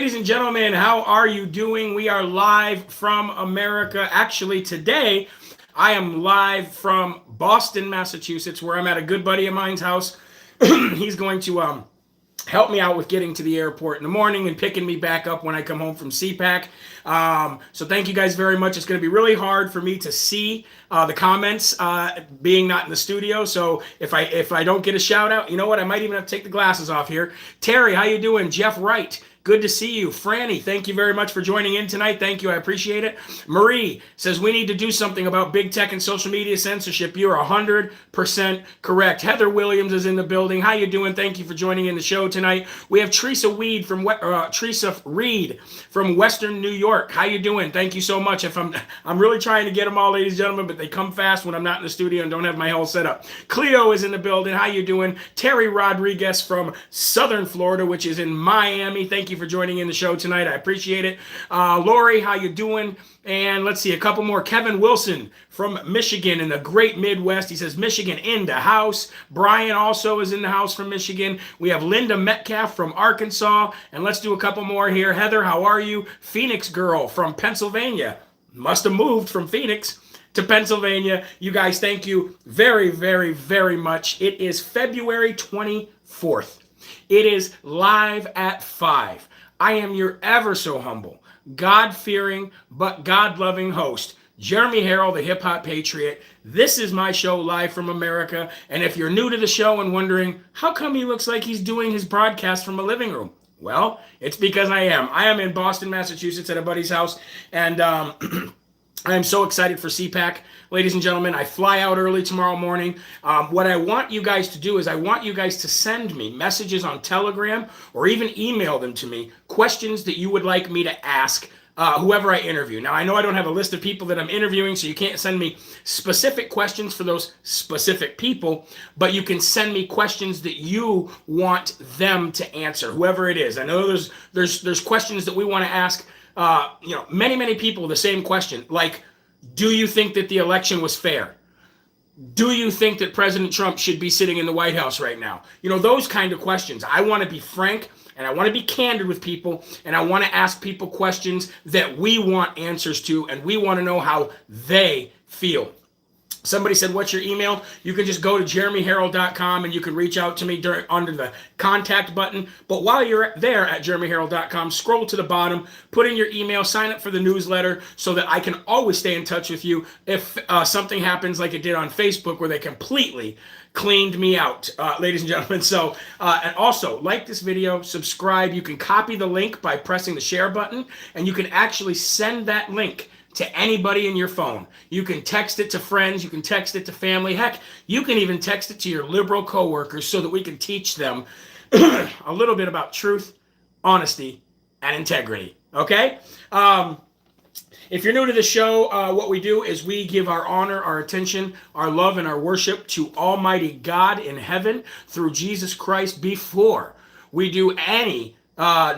Ladies and gentlemen, how are you doing? We are live from America. Actually, today I am live from Boston, Massachusetts, where I'm at a good buddy of mine's house. He's going to help me out with getting to the airport in the morning and picking me back up when I come home from CPAC. So thank you guys very much. It's going to be really hard for me to see the comments being not in the studio. So if I don't get a shout out, you know what? I might even have to take the glasses off here. Terry, how you doing? Jeff Wright. Good to see you. Franny, thank you very much for joining in tonight. Thank you. I appreciate it. Marie says we need to do something about big tech and social media censorship. You're 100% correct. Heather Williams is in the building. How you doing? Thank you for joining in the show tonight. We have Teresa Reed from Western New York. How you doing? Thank you so much. I'm really trying to get them all, ladies and gentlemen, but they come fast when I'm not in the studio and don't have my whole setup. Cleo is in the building. How you doing? Terry Rodriguez from Southern Florida, which is in Miami. Thank you for joining in the show tonight. I appreciate it. Lori, how you doing? And let's see, a couple more. Kevin Wilson from Michigan in the great Midwest. He says, Michigan in the house. Brian also is in the house from Michigan. We have Linda Metcalf from Arkansas. And let's do a couple more here. Heather, how are you? Phoenix girl from Pennsylvania. Must have moved from Phoenix to Pennsylvania. You guys, thank you very, very, very much. It is February 24th. It is live at 5. I am your ever so humble, God-fearing, but God-loving host, Jeremy Herrell, the hip-hop patriot. This is my show live from America. And if you're new to the show and wondering, how come he looks like he's doing his broadcast from a living room? Well, it's because I am. I am in Boston, Massachusetts at a buddy's house. And I am so excited for CPAC. Ladies and gentlemen, I fly out early tomorrow morning. What I want you guys to do is I want you guys to send me messages on Telegram or even email them to me, questions that you would like me to ask whoever I interview. Now, I know I don't have a list of people that I'm interviewing, so you can't send me specific questions for those specific people, but you can send me questions that you want them to answer, whoever it is. I know there's questions that we want to ask many people the same question, like, do you think that the election was fair? Do you think that President Trump should be sitting in the White House right now? Those kind of questions. I want to be frank and I want to be candid with people, and I want to ask people questions that we want answers to, and we want to know how they feel. Somebody said, what's your email? You can just go to jeremyherrell.com and you can reach out to me under the contact button. But while you're there at jeremyherrell.com, scroll to the bottom, put in your email, sign up for the newsletter so that I can always stay in touch with you if something happens like it did on Facebook where they completely cleaned me out, ladies and gentlemen. So, and also, like this video, subscribe. You can copy the link by pressing the share button, and you can actually send that link to anybody in your phone. You can text it to friends, you can text it to family, heck, you can even text it to your liberal coworkers so that we can teach them a little bit about truth, honesty, and integrity, okay? If you're new to the show, what we do is we give our honor, our attention, our love, and our worship to Almighty God in heaven through Jesus Christ before we do any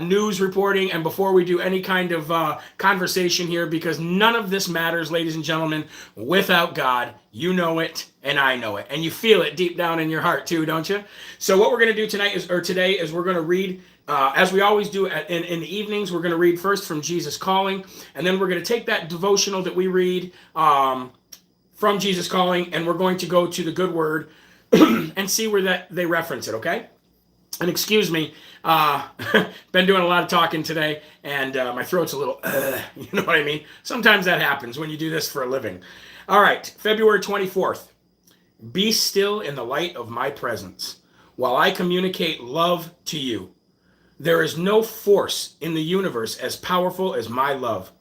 news reporting and before we do any kind of conversation here, because none of this matters, ladies and gentlemen, without God. You know it, and I know it, and you feel it deep down in your heart too, don't you? So what we're going to do today is we're going to read, as we always do in the evenings, we're going to read first from Jesus Calling, and then we're going to take that devotional that we read from Jesus Calling, and we're going to go to the Good Word and see where they reference it, okay? And excuse me, been doing a lot of talking today, and my throat's a little, you know what I mean? Sometimes that happens when you do this for a living. All right, February 24th. Be still in the light of my presence while I communicate love to you. There is no force in the universe as powerful as my love.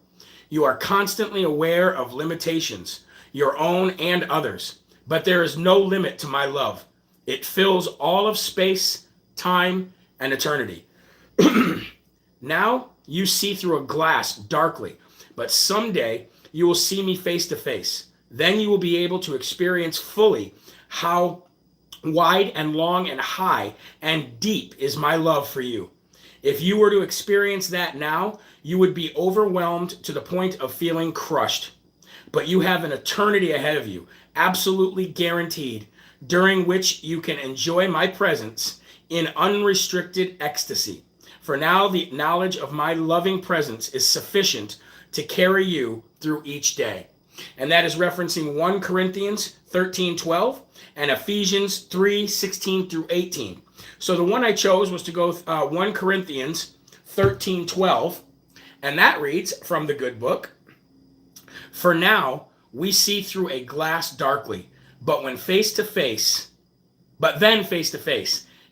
You are constantly aware of limitations, your own and others, but there is no limit to my love. It fills all of space, time, and eternity. Now you see through a glass darkly, but someday you will see me face to face. Then you will be able to experience fully how wide and long and high and deep is my love for you. If you were to experience that now, you would be overwhelmed to the point of feeling crushed. But you have an eternity ahead of you, absolutely guaranteed, during which you can enjoy my presence in unrestricted ecstasy. For now the knowledge of my loving presence is sufficient to carry you through each day. And that is referencing 1 Corinthians 13:12 and Ephesians 3:16 through 18. So the one I chose was to go 1 Corinthians 13:12, and that reads from the good book, "For now we see through a glass darkly, but then face to face.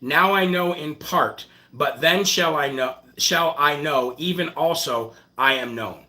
Now I know in part, but then shall I know, even also I am known."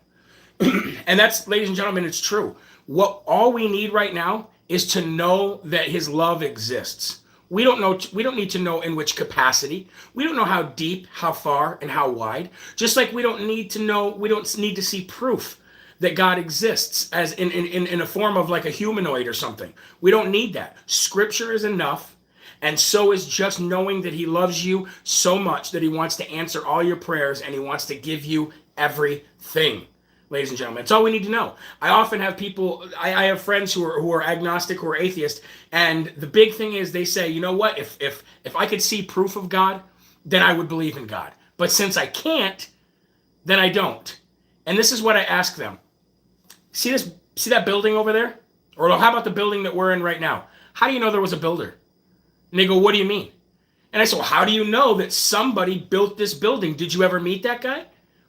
And that's, ladies and gentlemen, it's true. All we need right now is to know that his love exists. We don't need to know in which capacity. We don't know how deep, how far, and how wide. Just like we don't need to see proof that God exists as in a form of like a humanoid or something. We don't need that. Scripture is enough, and so is just knowing that he loves you so much that he wants to answer all your prayers and he wants to give you everything. Ladies and gentlemen, it's all we need to know. I often have people, I have friends who are agnostic, who are atheist, and the big thing is they say, you know what, if I could see proof of God, then I would believe in God. But since I can't, then I don't. And this is what I ask them. See that building over there? Or how about the building that we're in right now? How do you know there was a builder? And they go, what do you mean? And I said, well, how do you know that somebody built this building? Did you ever meet that guy?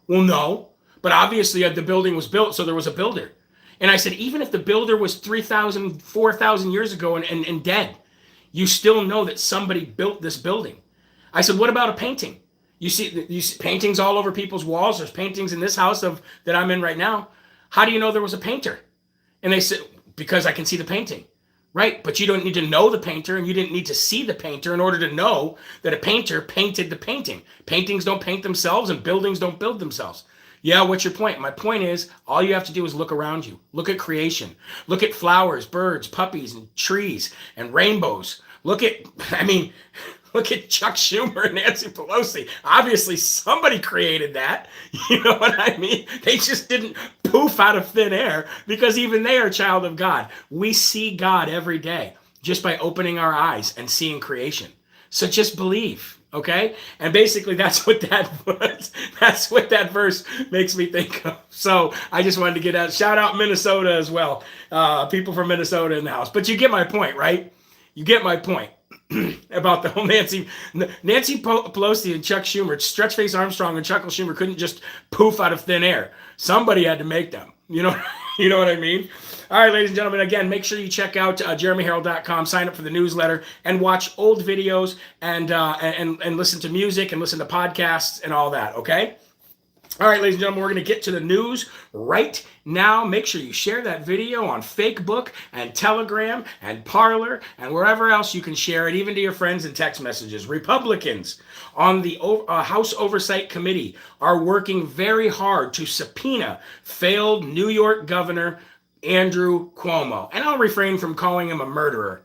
Well, no. But obviously the building was built, so there was a builder. And I said, even if the builder was 3,000, 4,000 years ago and dead, you still know that somebody built this building. I said, what about a painting? You see paintings all over people's walls. There's paintings in this house that I'm in right now. How do you know there was a painter? And they said, because I can see the painting. Right, but you don't need to know the painter, and you didn't need to see the painter in order to know that a painter painted the painting. Paintings don't paint themselves, and buildings don't build themselves. Yeah, what's your point? My point is, all you have to do is look around you. Look at creation. Look at flowers, birds, puppies, and trees, and rainbows. Look at Chuck Schumer and Nancy Pelosi. Obviously, somebody created that. You know what I mean? They just didn't poof out of thin air, because even they are a child of God. We see God every day just by opening our eyes and seeing creation. So just believe. Okay, and basically that's what that verse makes me think of. So I just wanted to get out, shout out Minnesota as well, people from Minnesota in the house. But you get my point, right? You get my point about the whole Nancy Pelosi and Chuck Schumer, Stretchface Armstrong and Chuck Schumer couldn't just poof out of thin air. Somebody had to make them. You know what I mean? All right, ladies and gentlemen, again, make sure you check out jeremyherrell.com, sign up for the newsletter, and watch old videos and listen to music and listen to podcasts and all that, okay? All right, ladies and gentlemen, we're going to get to the news right now. Make sure you share that video on Facebook and Telegram and Parler and wherever else you can share it, even to your friends and text messages. Republicans on the House Oversight Committee are working very hard to subpoena failed New York Governor Andrew Cuomo. And I'll refrain from calling him a murderer.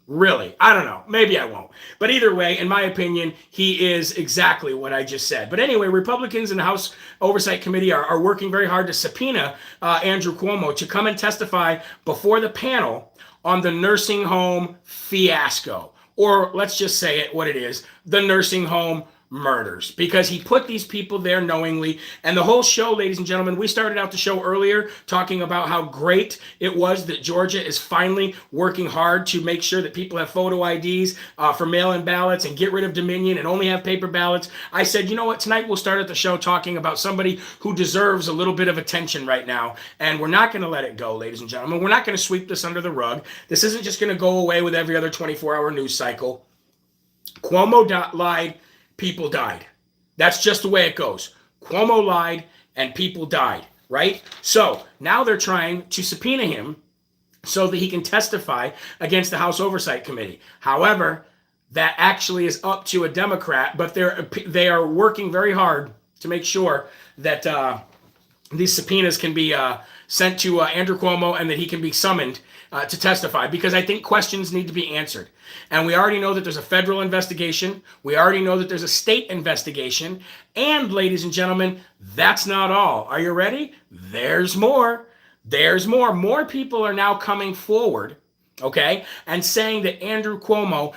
Really, I don't know. Maybe I won't. But either way, in my opinion, he is exactly what I just said. But anyway, Republicans in the House Oversight Committee are working very hard to subpoena Andrew Cuomo to come and testify before the panel on the nursing home fiasco. Or let's just say it what it is, the nursing home murders, because he put these people there knowingly. And the whole show, ladies and gentlemen, we started out the show earlier talking about how great it was that Georgia is finally working hard to make sure that people have photo IDs for mail-in ballots and get rid of Dominion and only have paper ballots. I said, you know what, tonight we'll start at the show talking about somebody who deserves a little bit of attention right now, and we're not going to let it go, ladies and gentlemen. We're not going to sweep this under the rug. This isn't just going to go away with every other 24-hour news cycle. Cuomo lied. People died. That's just the way it goes. Cuomo lied and people died, right? So now they're trying to subpoena him so that he can testify against the House Oversight Committee. However, that actually is up to a Democrat, but they are working very hard to make sure that these subpoenas can be sent to Andrew Cuomo and that he can be summoned to testify, because I think questions need to be answered. And we already know that there's a federal investigation. We already know that there's a state investigation. And ladies and gentlemen, that's not all. Are you ready? There's more. There's more. More people are now coming forward, okay, and saying that Andrew Cuomo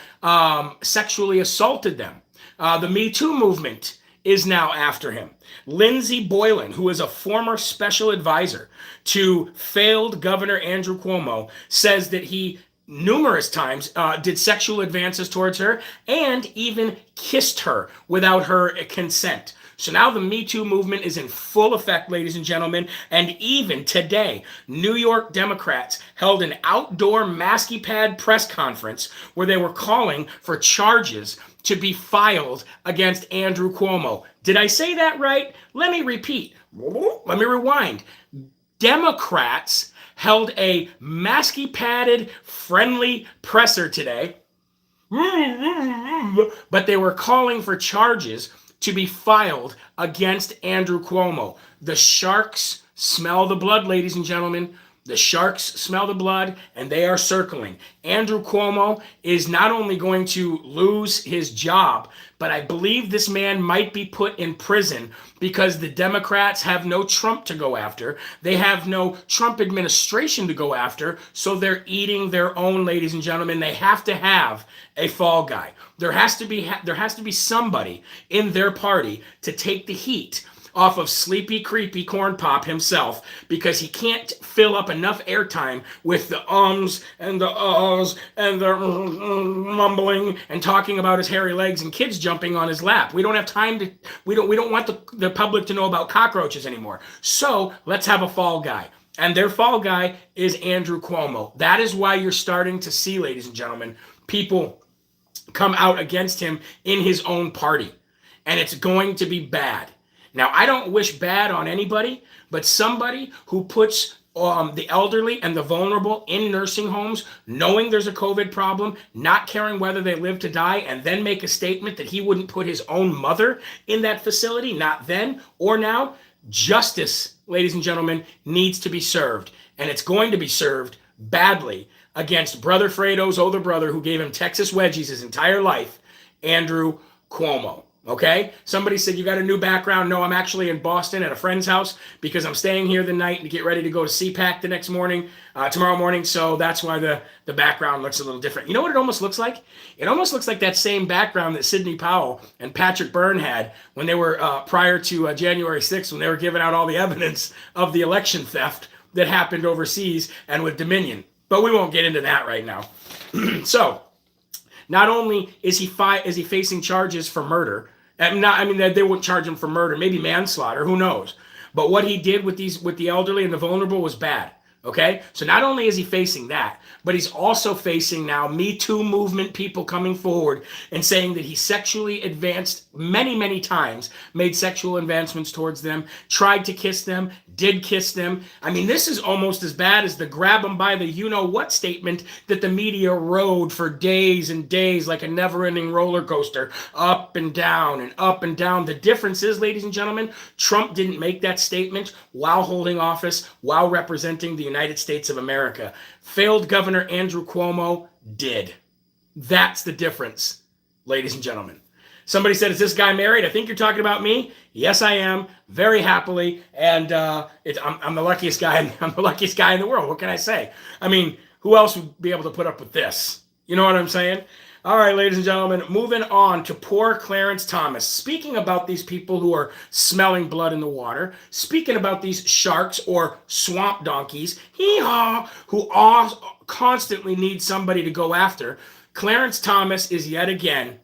sexually assaulted them. The Me Too movement is now after him. Lindsey Boylan, who is a former special advisor to failed Governor Andrew Cuomo, says that he numerous times did sexual advances towards her and even kissed her without her consent. So now the Me Too movement is in full effect, ladies and gentlemen. And even today, New York Democrats held an outdoor masky pad press conference where they were calling for charges to be filed against Andrew Cuomo. Did I say that right? Let me repeat. Let me rewind. Democrats held a masky padded friendly presser today, but they were calling for charges to be filed against Andrew Cuomo. The sharks smell the blood, ladies and gentlemen. The sharks smell the blood, and they are circling. Andrew Cuomo is not only going to lose his job, but I believe this man might be put in prison because the Democrats have no Trump to go after. They have no Trump administration to go after, so they're eating their own, ladies and gentlemen. They have to have a fall guy. There has to be somebody in their party to take the heat off of Sleepy Creepy Corn Pop himself, because he can't fill up enough airtime with the ums and the uhs and the mumbling and talking about his hairy legs and kids jumping on his lap. We don't have time to, we don't want the public to know about cockroaches anymore. So let's have a fall guy. And their fall guy is Andrew Cuomo. That is why you're starting to see, ladies and gentlemen, people come out against him in his own party. And it's going to be bad. Now, I don't wish bad on anybody, but somebody who puts the elderly and the vulnerable in nursing homes, knowing there's a COVID problem, not caring whether they live to die, and then make a statement that he wouldn't put his own mother in that facility, not then or now. Justice, ladies and gentlemen, needs to be served, and it's going to be served badly against Brother Fredo's older brother, who gave him Texas wedgies his entire life, Andrew Cuomo. Okay? Somebody said, you got a new background. No, I'm actually in Boston at a friend's house because I'm staying here the night to get ready to go to CPAC the next morning, tomorrow morning. So that's why the background looks a little different. You know what it almost looks like? It almost looks like that same background that Sidney Powell and Patrick Byrne had when they were, prior to January 6th, when they were giving out all the evidence of the election theft that happened overseas and with Dominion. But we won't get into that right now. So, not only is he facing charges for murder, they wouldn't charge him for murder, maybe manslaughter, who knows? But what he did with the elderly and the vulnerable was bad. Okay? So not only is he facing that, but he's also facing now Me Too movement people coming forward and saying that he sexually advanced many, many times, made sexual advancements towards them, tried to kiss them, did kiss them. I mean, this is almost as bad as the grab them by the you-know-what statement that the media rode for days and days like a never-ending roller coaster, up and down and up and down. The difference is, ladies and gentlemen, Trump didn't make that statement while holding office, while representing the United States of America. Failed Governor Andrew Cuomo did. That's the difference, ladies and gentlemen. Somebody said, is this guy married? I think you're talking about me. Yes, I am, very happily, and I'm the luckiest guy. I'm the luckiest guy in the world. What can I say? I mean, who else would be able to put up with this? You know what I'm saying? All right, ladies and gentlemen, moving on to poor Clarence Thomas. Speaking about these people who are smelling blood in the water, speaking about these sharks or swamp donkeys, who constantly need somebody to go after, Clarence Thomas is yet again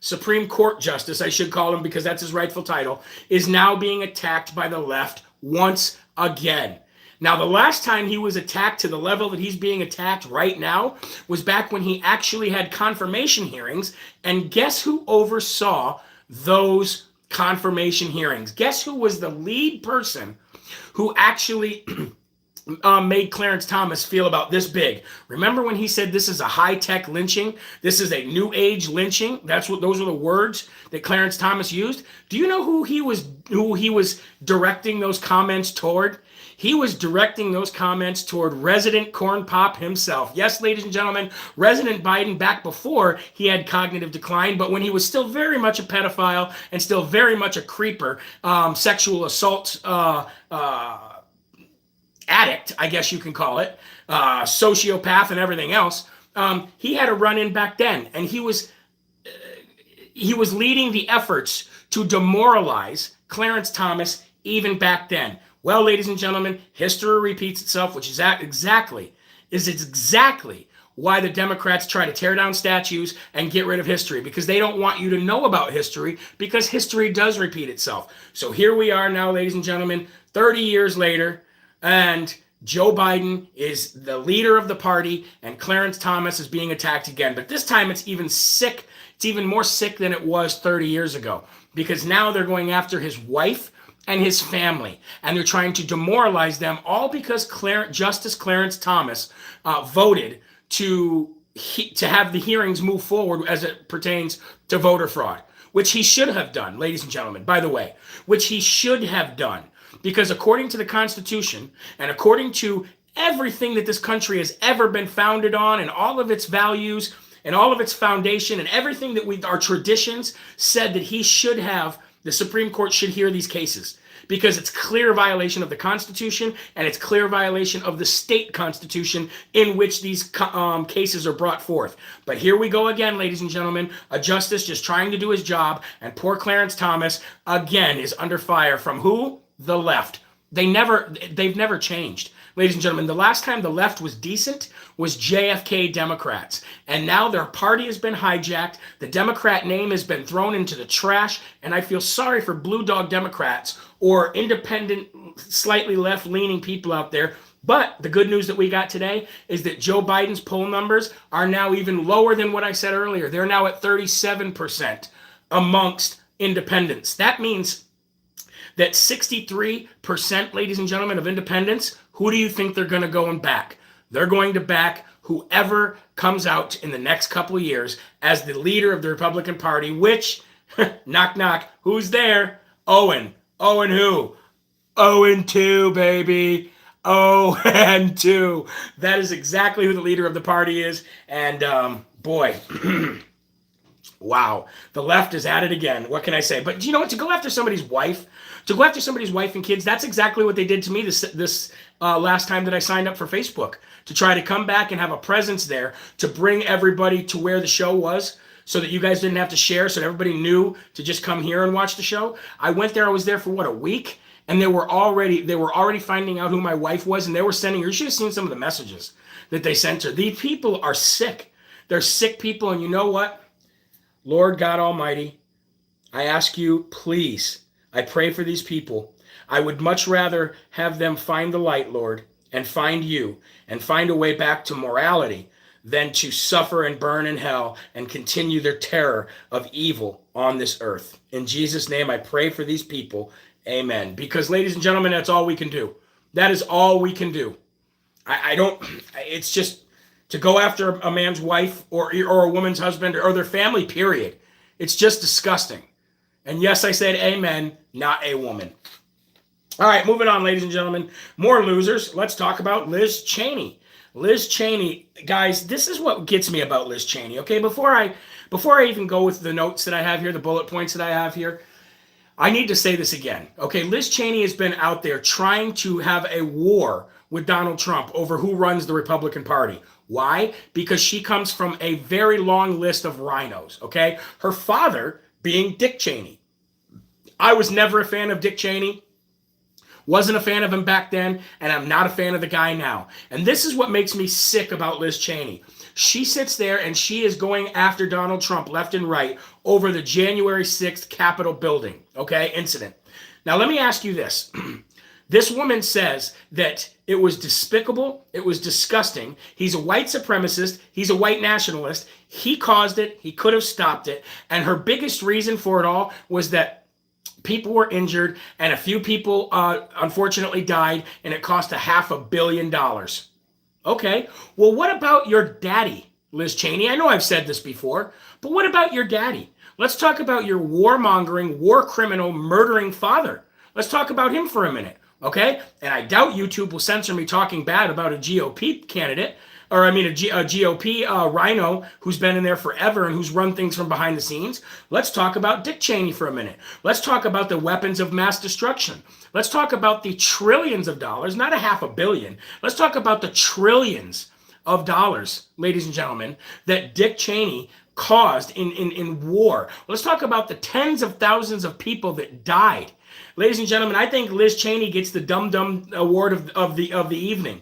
Supreme Court Justice, I should call him because that's his rightful title, is now being attacked by the left once again. Now, the last time he was attacked to the level that he's being attacked right now was back when he actually had confirmation hearings. And guess who oversaw those confirmation hearings? Guess who was the lead person who actually made Clarence Thomas feel about this big? Remember when he said this is a high-tech lynching? This is a new age lynching? Those were the words that Clarence Thomas used. Do you know who he was directing those comments toward? He was directing those comments toward resident corn pop himself. Yes, ladies and gentlemen, Resident Biden back before he had cognitive decline, but when he was still very much a pedophile and still very much a creeper, sexual assault addict, I guess you can call it, sociopath and everything else, he had a run-in back then, and he was he was leading the efforts to demoralize Clarence Thomas even back then. Well, ladies and gentlemen, history repeats itself, which is exactly why the Democrats try to tear down statues and get rid of history, because they don't want you to know about history, because history does repeat itself. So here we are now, ladies and gentlemen, 30 years later, and Joe Biden is the leader of the party, and Clarence Thomas is being attacked again. But this time it's even sick. It's even more sick than it was 30 years ago, because now they're going after his wife and his family, and they're trying to demoralize them, all because Justice Clarence Thomas voted to have the hearings move forward as it pertains to voter fraud, which he should have done, ladies and gentlemen, by the way, which he should have done, because according to the Constitution and according to everything that this country has ever been founded on, and all of its values and all of its foundation and everything that our traditions said, that the Supreme Court should hear these cases, because it's clear violation of the Constitution, and it's clear violation of the state constitution in which these cases are brought forth. But here we go again, ladies and gentlemen, a justice just trying to do his job, and poor Clarence Thomas again is under fire from who? The left. They've never changed. Ladies and gentlemen, the last time the left was decent was JFK Democrats. And now their party has been hijacked. The Democrat name has been thrown into the trash. And I feel sorry for blue dog Democrats or independent, slightly left-leaning people out there. But the good news that we got today is that Joe Biden's poll numbers are now even lower than what I said earlier. They're now at 37% amongst independents. That means that 63%, ladies and gentlemen, of independents, who do you think they're going to go and back? They're going to back whoever comes out in the next couple of years as the leader of the Republican Party, which, knock, knock, who's there? Owen. Owen who? Owen 2, baby. Owen 2. That is exactly who the leader of the party is. And boy, wow, the left is at it again. What can I say? But you know what? To go after somebody's wife and kids, that's exactly what they did to me this last time that I signed up for Facebook, to try to come back and have a presence there, to bring everybody to where the show was, so that you guys didn't have to share, so that everybody knew to just come here and watch the show. I went there. I was there for what, a week? And they were already finding out who my wife was, and they were sending her. You should have seen some of the messages that they sent her. These people are sick. They're sick people, and you know what? Lord God Almighty, I ask you, please, I pray for these people. I would much rather have them find the light, Lord, and find you, and find a way back to morality, than to suffer and burn in hell and continue their terror of evil on this earth. In Jesus' name, I pray for these people. Amen. Because, ladies and gentlemen, that's all we can do. That is all we can do. It's just to go after a man's wife or a woman's husband or their family, period. It's just disgusting. And yes, I said amen, not a woman. All right, moving on, ladies and gentlemen. More losers. Let's talk about Liz Cheney. Liz Cheney, guys, this is what gets me about Liz Cheney, okay? Before I even go with the notes that I have here, the bullet points that I have here, I need to say this again, okay? Liz Cheney has been out there trying to have a war with Donald Trump over who runs the Republican Party. Why? Because she comes from a very long list of rhinos, okay? Her father being Dick Cheney. I was never a fan of Dick Cheney. Wasn't a fan of him back then, and I'm not a fan of the guy now. And this is what makes me sick about Liz Cheney. She sits there and she is going after Donald Trump left and right over the January 6th Capitol building, okay, incident. Now, let me ask you this. This woman says that it was despicable, it was disgusting. He's a white supremacist, he's a white nationalist. He caused it, he could have stopped it. And her biggest reason for it all was that people were injured and a few people unfortunately died, and it cost $500 million. Okay, well, what about your daddy, Liz Cheney? I know I've said this before, but what about your daddy? Let's talk about your warmongering, war criminal, murdering father. Let's talk about him for a minute, okay? And I doubt YouTube will censor me talking bad about a GOP candidate, or I mean a GOP rhino who's been in there forever and who's run things from behind the scenes. Let's talk about Dick Cheney for a minute. Let's talk about the weapons of mass destruction. Let's talk about the trillions of dollars, not $500 million. Let's talk about the trillions of dollars, ladies and gentlemen, that Dick Cheney caused in war. Let's talk about the tens of thousands of people that died. Ladies and gentlemen, I think Liz Cheney gets the Dum Dum Award of the evening,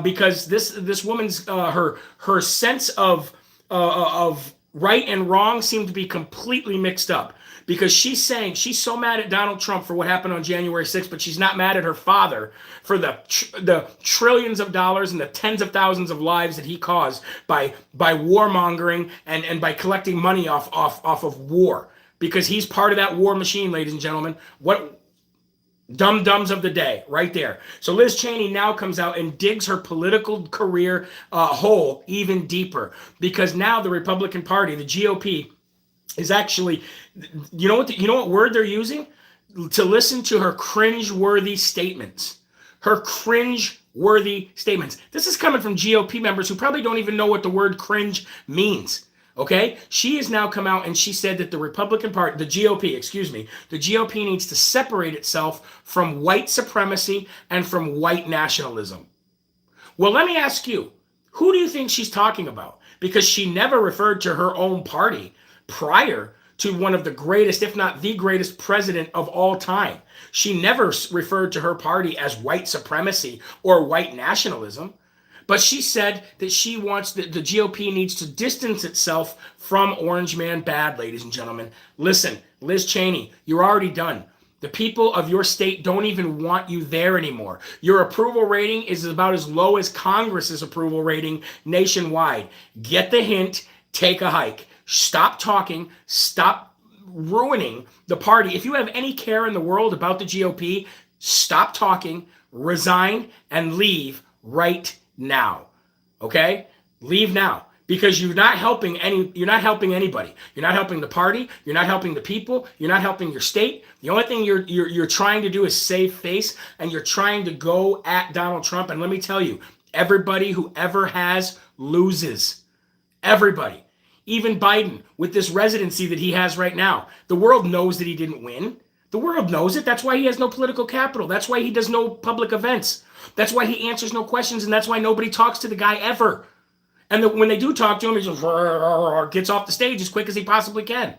because this woman's her sense of right and wrong seemed to be completely mixed up, because she's saying she's so mad at Donald Trump for what happened on January 6th, but she's not mad at her father for the trillions of dollars and the tens of thousands of lives that he caused by warmongering and by collecting money off of war, because he's part of that war machine, ladies and gentlemen. What dum-dums of the day right there. So Liz Cheney now comes out and digs her political career hole even deeper, because now the Republican Party, the GOP, is actually, you know what word they're using? To listen to her cringe-worthy statements. Her cringe-worthy statements. This is coming from GOP members who probably don't even know what the word cringe means. Okay? She has now come out and she said that the Republican Party, the GOP needs to separate itself from white supremacy and from white nationalism. Well, let me ask you, who do you think she's talking about? Because she never referred to her own party prior to one of the greatest, if not the greatest president of all time. She never referred to her party as white supremacy or white nationalism. But she said that she wants the GOP needs to distance itself from Orange Man bad, ladies and gentlemen. Listen, Liz Cheney, you're already done. The people of your state don't even want you there anymore. Your approval rating is about as low as Congress's approval rating nationwide. Get the hint, take a hike. Stop talking, stop ruining the party. If you have any care in the world about the GOP, stop talking, resign, and leave right now. Okay? Leave now. Because you're not helping anybody. You're not helping the party, you're not helping the people, you're not helping your state. The only thing you're trying to do is save face, and you're trying to go at Donald Trump. And let me tell you, everybody who ever has loses. Everybody. Even Biden, with this residency that he has right now, the world knows that he didn't win. The world knows it. That's why he has no political capital. That's why he does no public events. That's why he answers no questions, and that's why nobody talks to the guy ever. And when they do talk to him, he just gets off the stage as quick as he possibly can.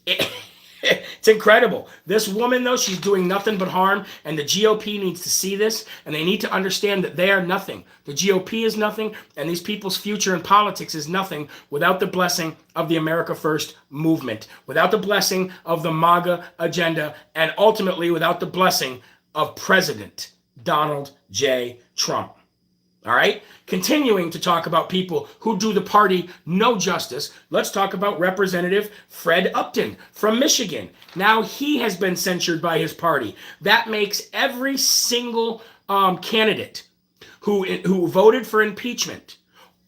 It's incredible. This woman, though, she's doing nothing but harm, and the GOP needs to see this, and they need to understand that they are nothing. The GOP is nothing, and these people's future in politics is nothing without the blessing of the America First movement, without the blessing of the MAGA agenda, and ultimately without the blessing of President Donald J. Trump. All right? Continuing to talk about people who do the party no justice, let's talk about Representative Fred Upton from Michigan. Now he has been censured by his party. That makes every single candidate who voted for impeachment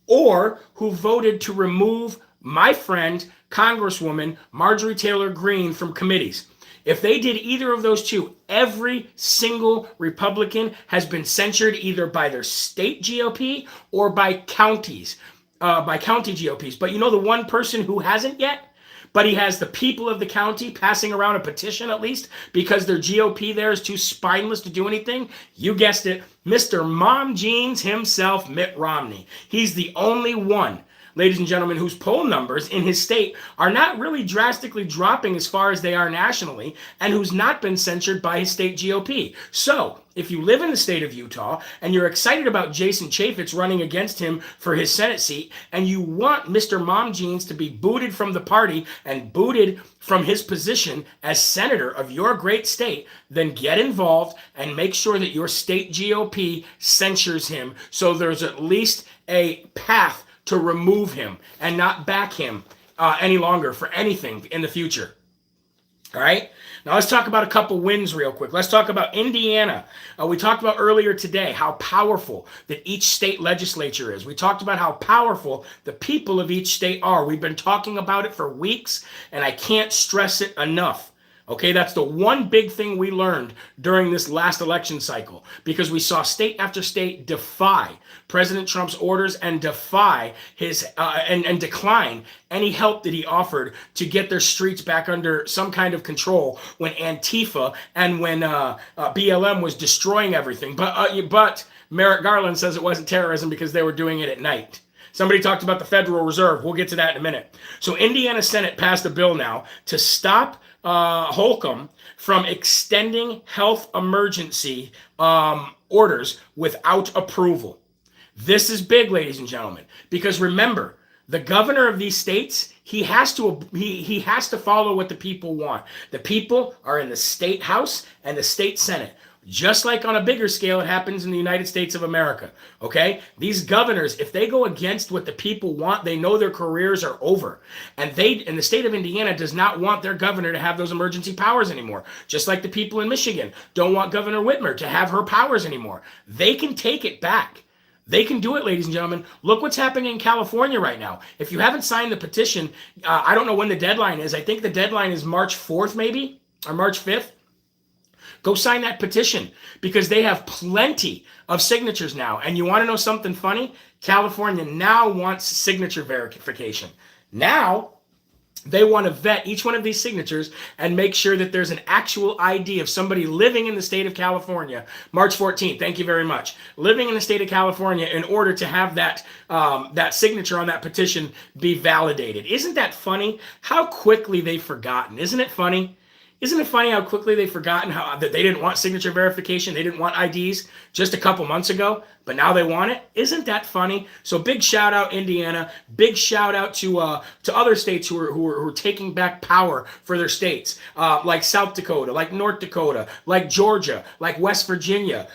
or who voted to remove my friend, Congresswoman Marjorie Taylor Greene, from committees. If they did either of those two, every single Republican has been censured either by their state GOP or by counties, by county GOPs. But you know the one person who hasn't yet? But he has the people of the county passing around a petition at least because their GOP there is too spineless to do anything. You guessed it, Mr. Mom Jeans himself, Mitt Romney. He's the only one, ladies and gentlemen, whose poll numbers in his state are not really drastically dropping as far as they are nationally, and who's not been censured by his state GOP. So, if you live in the state of Utah, and you're excited about Jason Chaffetz running against him for his Senate seat, and you want Mr. Mom Jeans to be booted from the party and booted from his position as senator of your great state, then get involved and make sure that your state GOP censures him so there's at least a path to remove him and not back him any longer for anything in the future. All right? Now let's talk about a couple wins real quick. Let's talk about Indiana. We talked about earlier today how powerful that each state legislature is. We talked about how powerful the people of each state are. We've been talking about it for weeks, and I can't stress it enough. Okay, that's the one big thing we learned during this last election cycle, because we saw state after state defy President Trump's orders and defy his and decline any help that he offered to get their streets back under some kind of control when Antifa and when BLM was destroying everything. But Merrick Garland says it wasn't terrorism because they were doing it at night. Somebody talked about the Federal Reserve. We'll get to that in a minute. So Indiana Senate passed a bill now to stop Holcomb from extending health emergency orders without approval. This is big, ladies and gentlemen, because remember, the governor of these states, he has to follow what the people want. The people are in the state house and the state senate. Just like on a bigger scale, it happens in the United States of America, okay? These governors, if they go against what the people want, they know their careers are over. And the state of Indiana does not want their governor to have those emergency powers anymore. Just like the people in Michigan don't want Governor Whitmer to have her powers anymore. They can take it back. They can do it, ladies and gentlemen. Look what's happening in California right now. If you haven't signed the petition, I don't know when the deadline is. I think the deadline is March 4th maybe, or March 5th. Go sign that petition because they have plenty of signatures now. And you want to know something funny? California now wants signature verification. Now they want to vet each one of these signatures and make sure that there's an actual ID of somebody living in the state of California. March 14th, thank you very much. Living in the state of California in order to have that signature on that petition be validated. Isn't that funny? How quickly they've forgotten. Isn't it funny? Isn't it funny how quickly they've forgotten how that they didn't want signature verification, they didn't want IDs just a couple months ago, but now they want it? Isn't that funny? So big shout out Indiana, big shout out to other states who are taking back power for their states, like South Dakota, like North Dakota, like Georgia, like West Virginia.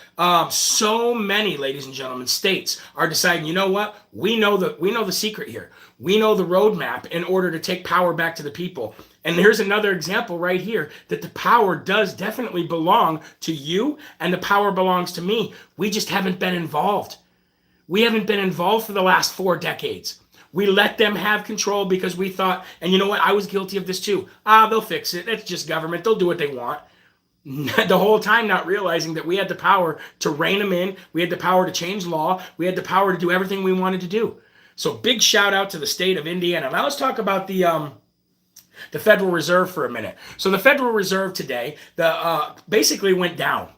So many, ladies and gentlemen, states are deciding, you know what? We know the secret here. We know the roadmap in order to take power back to the people. And here's another example right here that the power does definitely belong to you and the power belongs to me. We just haven't been involved. We haven't been involved for the last 4 decades. We let them have control because we thought, and you know what? I was guilty of this too. They'll fix it. It's just government. They'll do what they want. The whole time not realizing that we had the power to rein them in. We had the power to change law. We had the power to do everything we wanted to do. So big shout out to the state of Indiana. Now let's talk about the Federal Reserve for a minute. So the Federal Reserve today, basically went down.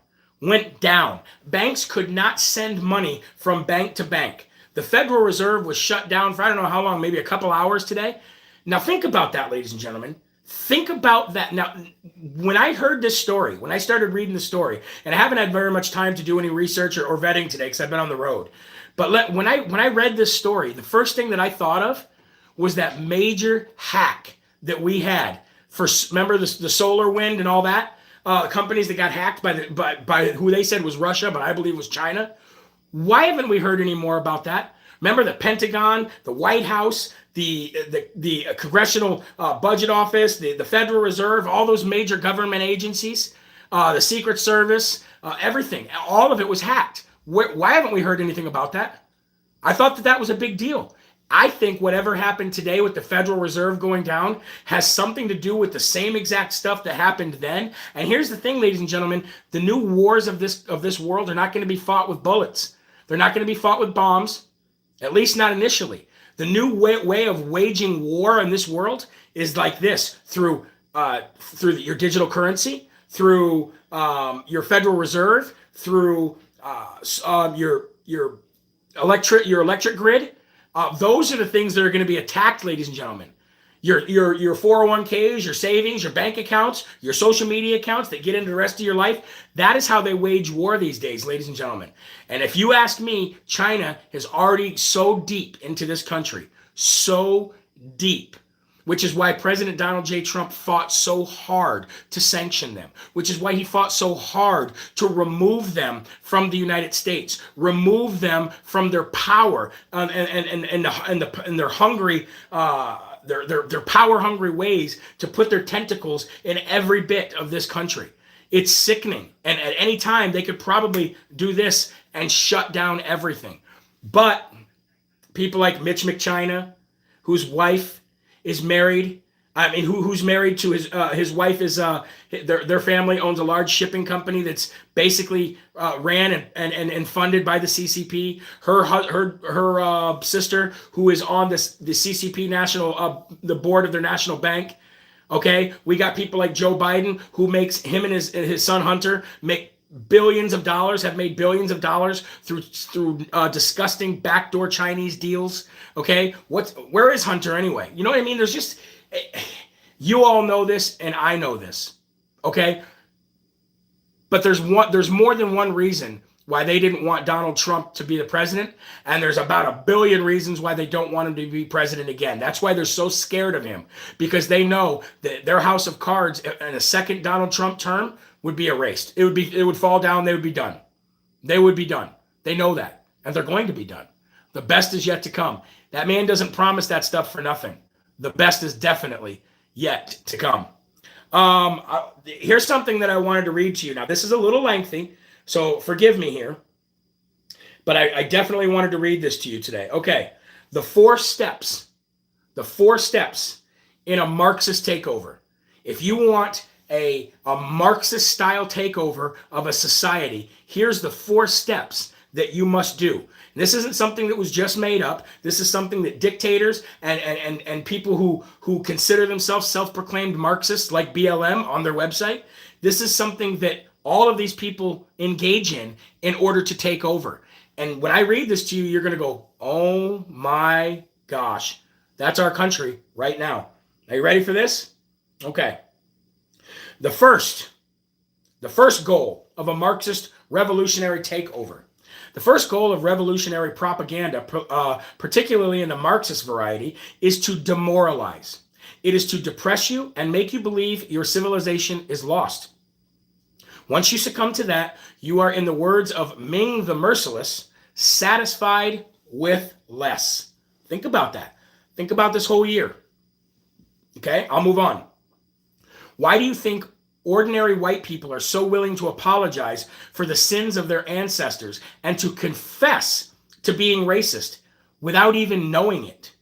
Banks could not send money from bank to bank. The Federal Reserve was shut down for I don't know how long, maybe a couple hours today. Now think about that, ladies and gentlemen. Think about that. Now, when I heard this story, when I started reading the story, and I haven't had very much time to do any research or vetting today because I've been on the road. But when I read this story, the first thing that I thought of was that major hack that we had for, remember the solar wind and all that companies that got hacked by who they said was Russia, but I believe was China. Why haven't we heard any more about that? Remember the Pentagon, the White House, the Congressional Budget Office, the Federal Reserve, all those major government agencies, the Secret Service, everything, all of it was hacked. Why haven't we heard anything about that? I thought that was a big deal. I think whatever happened today with the Federal Reserve going down has something to do with the same exact stuff that happened then. And here's the thing, ladies and gentlemen, the new wars of this world are not going to be fought with bullets. They're not going to be fought with bombs, at least not initially. The new way of waging war in this world is like this, through your digital currency, through your Federal Reserve, through your electric grid. Those are the things that are going to be attacked, ladies and gentlemen. Your 401ks, your savings, your bank accounts, your social media accounts that get into the rest of your life. That is how they wage war these days, ladies and gentlemen. And if you ask me, China is already so deep into this country, so deep, which is why President Donald J. Trump fought so hard to sanction them, which is why he fought so hard to remove them from the United States, remove them from their power and their hungry, their power-hungry ways to put their tentacles in every bit of this country. It's sickening. And at any time, they could probably do this and shut down everything. But people like Mitch McChina, whose wife is married, who's married to his wife is their family owns a large shipping company that's basically ran and funded by the CCP. Her sister, who is on the CCP national the board of their national bank. Okay, we got people like Joe Biden, who makes him and his son Hunter make billions of dollars, have made billions of dollars through disgusting backdoor Chinese deals. Okay, where is Hunter anyway? You know what I mean? There's just, you all know this and I know this. Okay, but there's more than one reason why they didn't want Donald Trump to be the president, and there's about a billion reasons why they don't want him to be president again. That's why they're so scared of him, because they know that their house of cards in a second Donald Trump term would be erased. It would fall down. They would be done. They would be done. They know that, and they're going to be done. The best is yet to come. That man doesn't promise that stuff for nothing. The best is definitely yet to come. Here's something that I wanted to read to you. Now, this is a little lengthy, so forgive me here, but I definitely wanted to read this to you today. Okay, the four steps in a Marxist takeover. If you want a Marxist style takeover of a society, here's the 4 steps that you must do. This isn't something that was just made up. This is something that dictators and people who consider themselves self-proclaimed Marxists like BLM on their website, this is something that all of these people engage in order to take over. And when I read this to you, you're going to go, oh my gosh, that's our country right now. Are you ready for this? Okay. The first goal of a Marxist revolutionary takeover. The first goal of revolutionary propaganda, particularly in the Marxist variety, is to demoralize. It is to depress you and make you believe your civilization is lost. Once you succumb to that, you are, in the words of Ming the Merciless, satisfied with less. Think about that. Think about this whole year. Okay, I'll move on. Why do you think ordinary white people are so willing to apologize for the sins of their ancestors and to confess to being racist without even knowing it?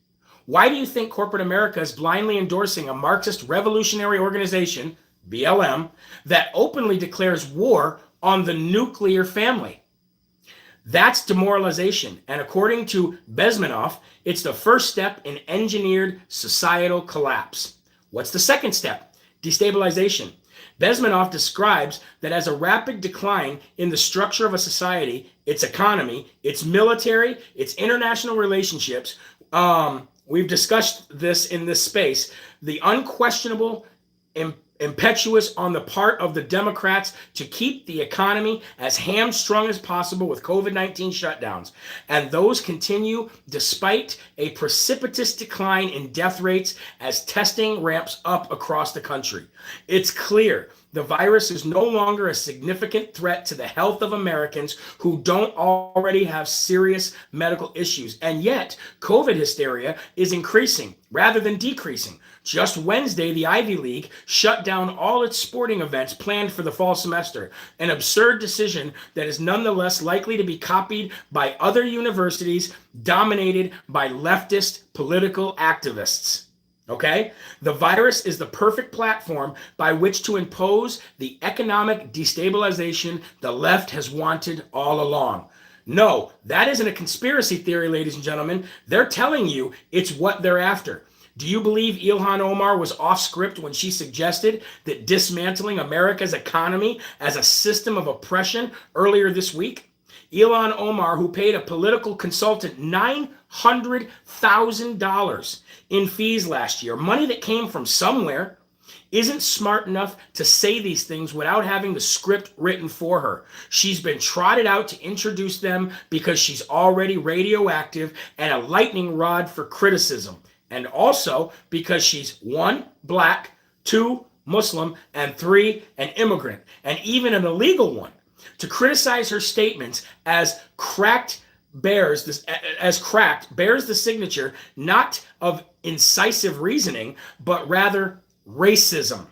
Why do you think corporate America is blindly endorsing a Marxist revolutionary organization, BLM, that openly declares war on the nuclear family? That's demoralization, and according to Bezmenov, it's the first step in engineered societal collapse. What's the second step? Destabilization. Bezmenov describes that as a rapid decline in the structure of a society, its economy, its military, its international relationships. We've discussed this in this space. The unquestionable impetuous on the part of the Democrats to keep the economy as hamstrung as possible with COVID-19 shutdowns. And those continue despite a precipitous decline in death rates as testing ramps up across the country. It's clear the virus is no longer a significant threat to the health of Americans who don't already have serious medical issues. And yet, COVID hysteria is increasing rather than decreasing. Just Wednesday, the Ivy League shut down all its sporting events planned for the fall semester, an absurd decision that is nonetheless likely to be copied by other universities dominated by leftist political activists. Okay? The virus is the perfect platform by which to impose the economic destabilization the left has wanted all along. No, that isn't a conspiracy theory, ladies and gentlemen. They're telling you it's what they're after. Do you believe Ilhan Omar was off script when she suggested that dismantling America's economy as a system of oppression earlier this week? Ilhan Omar, who paid a political consultant $900,000 in fees last year, money that came from somewhere, isn't smart enough to say these things without having the script written for her. She's been trotted out to introduce them because she's already radioactive and a lightning rod for criticism. And also because she's 1, black, 2, Muslim, and 3, an immigrant, and even an illegal one. To criticize her statements as cracked bears the signature not of incisive reasoning, but rather racism.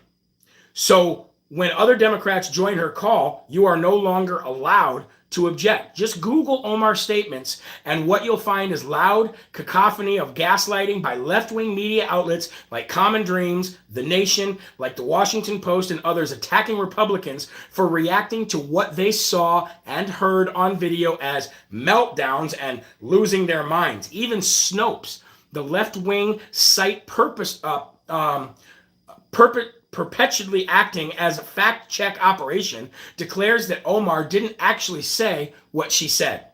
So when other Democrats join her call, you are no longer allowed to object. Just Google Omar's statements, and what you'll find is loud cacophony of gaslighting by left-wing media outlets like Common Dreams, The Nation, like the Washington Post, and others attacking Republicans for reacting to what they saw and heard on video as meltdowns and losing their minds. Even perpetually acting as a fact-check operation, declares that Omar didn't actually say what she said.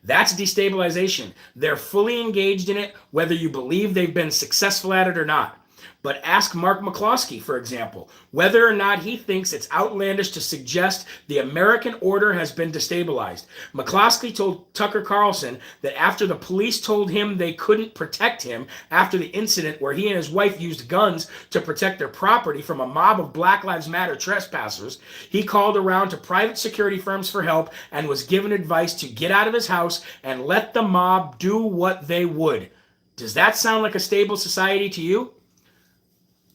That's destabilization. They're fully engaged in it, whether you believe they've been successful at it or not. But ask Mark McCloskey, for example, whether or not he thinks it's outlandish to suggest the American order has been destabilized. McCloskey told Tucker Carlson that after the police told him they couldn't protect him after the incident where he and his wife used guns to protect their property from a mob of Black Lives Matter trespassers, he called around to private security firms for help and was given advice to get out of his house and let the mob do what they would. Does that sound like a stable society to you?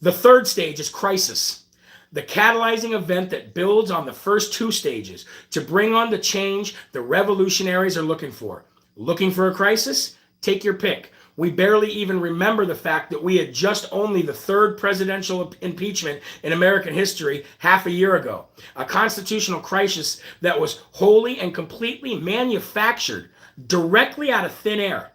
The third stage is crisis, the catalyzing event that builds on the first two stages to bring on the change the revolutionaries are looking for. Looking for a crisis? Take your pick. We barely even remember the fact that we had just only the third presidential impeachment in American history half a year ago. A constitutional crisis that was wholly and completely manufactured directly out of thin air.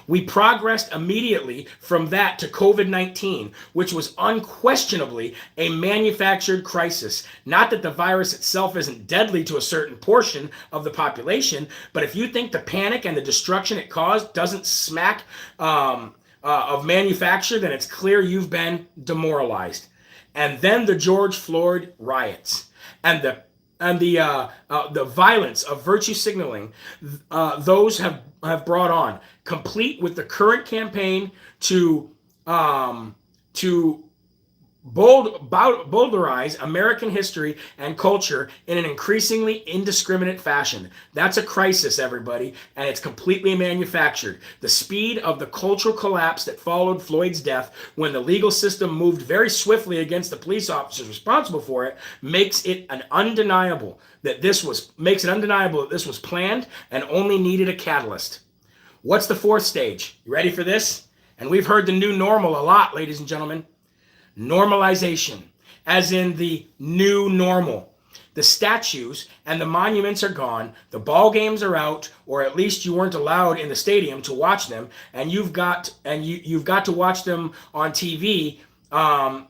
We progressed immediately from that to COVID-19, which was unquestionably a manufactured crisis. Not that the virus itself isn't deadly to a certain portion of the population, but if you think the panic and the destruction it caused doesn't smack of manufacture, then it's clear you've been demoralized. And then the George Floyd riots and the violence of virtue signaling those have brought on, complete with the current campaign to boulderize American history and culture in an increasingly indiscriminate fashion. That's a crisis, everybody, and it's completely manufactured. The speed of the cultural collapse that followed Floyd's death, when the legal system moved very swiftly against the police officers responsible for it, makes it undeniable that this was planned and only needed a catalyst. What's the fourth stage? You ready for this? And we've heard the new normal a lot, ladies and gentlemen. Normalization, as in the new normal. The statues and the monuments are gone, the ball games are out, or at least you weren't allowed in the stadium to watch them, and you've got to watch them on TV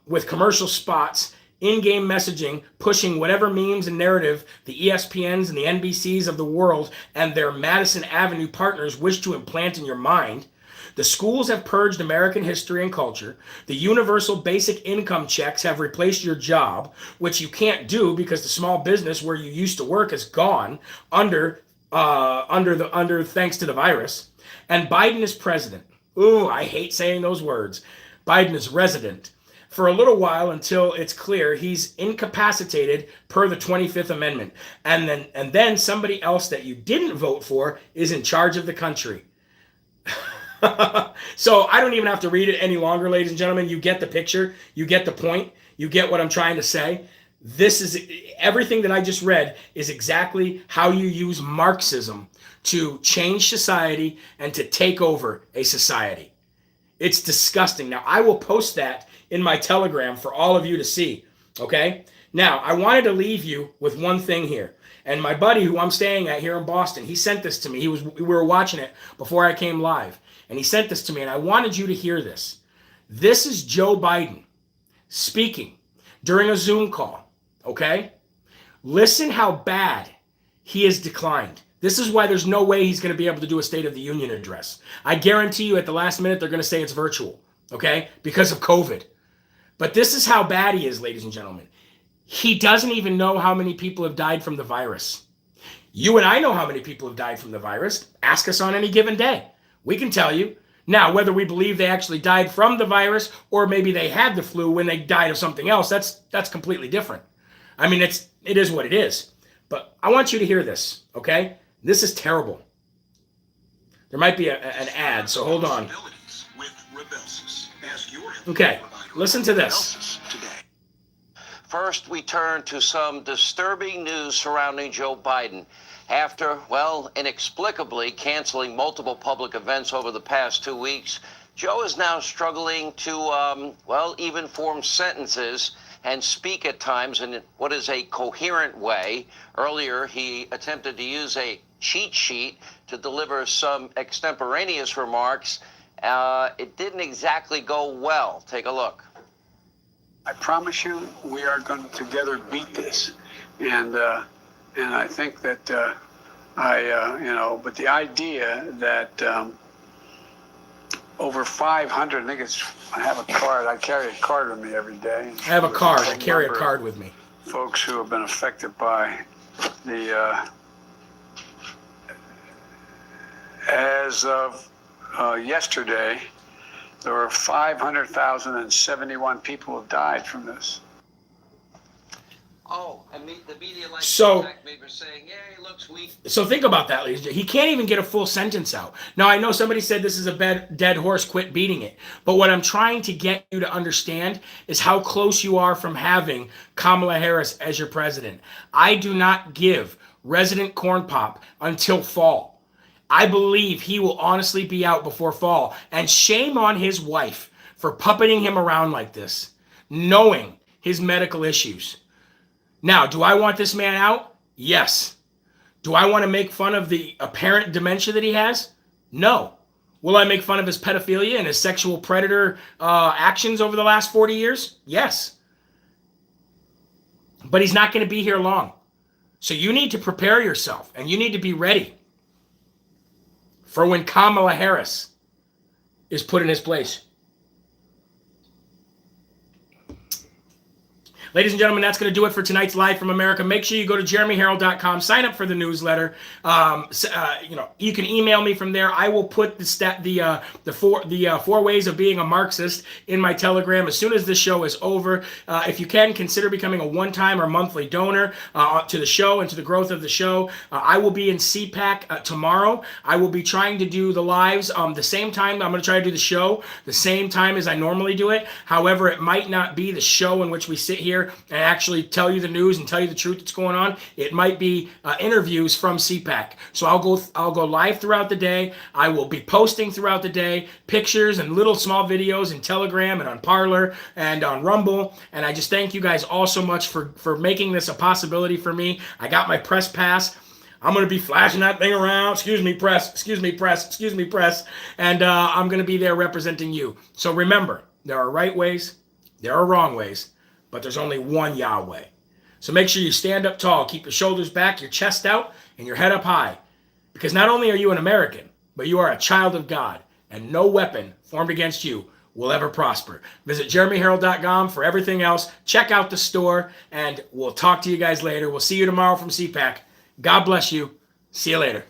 with commercial spots, in-game messaging, pushing whatever memes and narrative the ESPNs and the NBCs of the world and their Madison Avenue partners wish to implant in your mind. The schools have purged American history and culture. The universal basic income checks have replaced your job, which you can't do because the small business where you used to work is gone under thanks to the virus. And Biden is president. Ooh, I hate saying those words. Biden is resident. For a little while until it's clear he's incapacitated per the 25th Amendment. And then somebody else that you didn't vote for is in charge of the country. So I don't even have to read it any longer, ladies and gentlemen. You get the picture. You get the point. You get what I'm trying to say. This is everything that I just read is exactly how you use Marxism to change society and to take over a society. It's disgusting. Now, I will post that in my Telegram for all of you to see, okay? Now, I wanted to leave you with one thing here. And my buddy who I'm staying at here in Boston, he sent this to me. We were watching it before I came live. And he sent this to me, and I wanted you to hear this. This is Joe Biden speaking during a Zoom call, okay? Listen how bad he has declined. This is why there's no way he's going to be able to do a State of the Union address. I guarantee you at the last minute they're going to say it's virtual, okay? Because of COVID. But this is how bad he is, ladies and gentlemen. He doesn't even know how many people have died from the virus. You and I know how many people have died from the virus. Ask us on any given day. We can tell you. Now, whether we believe they actually died from the virus or maybe they had the flu when they died of something else, that's completely different. I mean, it is what it is. But I want you to hear this, okay? This is terrible. There might be an ad, so hold on. Okay, listen to this. First, we turn to some disturbing news surrounding Joe Biden. After, well, inexplicably canceling multiple public events over the past 2 weeks, Joe is now struggling to, even form sentences and speak at times in what is a coherent way. Earlier, he attempted to use a cheat sheet to deliver some extemporaneous remarks. It didn't exactly go well. Take a look. I promise you, we are going to together beat this. And I think that but the idea that over 500, I think I have a card. I carry a card with me every day. I have a card. I carry a card with me. Folks who have been affected by the, as of yesterday, there were 500,071 people who died from this. Oh, and the media likes So- to attack me for saying, yeah, he looks weak. So think about that, ladies. He can't even get a full sentence out. Now, I know somebody said this is a dead horse, quit beating it. But what I'm trying to get you to understand is how close you are from having Kamala Harris as your president. I do not give Resident Corn Pop until fall. I believe he will honestly be out before fall. And shame on his wife for puppeting him around like this, knowing his medical issues. Now, do I want this man out? Yes. Do I want to make fun of the apparent dementia that he has? No. Will I make fun of his pedophilia and his sexual predator actions over the last 40 years? Yes. But he's not going to be here long. So you need to prepare yourself, and you need to be ready for when Kamala Harris is put in his place. Ladies and gentlemen, that's going to do it for tonight's Live from America. Make sure you go to jeremyherrell.com, sign up for the newsletter. You can email me from there. I will put the four ways of being a Marxist in my Telegram as soon as this show is over. If you can, consider becoming a one-time or monthly donor to the show and to the growth of the show. I will be in CPAC tomorrow. I will be trying to do the lives the same time. I'm going to try to do the show the same time as I normally do it. However, it might not be the show in which we sit here and actually tell you the news and tell you the truth that's going on. It might be interviews from CPAC. So I'll go live throughout the day. I will be posting throughout the day pictures and little small videos in Telegram and on Parler and on Rumble. And I just thank you guys all so much for making this a possibility for me. I got my press pass. I'm going to be flashing that thing around. Excuse me, press. Excuse me, press. Excuse me, press. And I'm going to be there representing you. So remember, there are right ways, there are wrong ways, but there's only one Yahweh. So make sure you stand up tall, keep your shoulders back, your chest out, and your head up high. Because not only are you an American, but you are a child of God, and no weapon formed against you will ever prosper. Visit jeremyherrell.com for everything else. Check out the store, and we'll talk to you guys later. We'll see you tomorrow from CPAC. God bless you. See you later.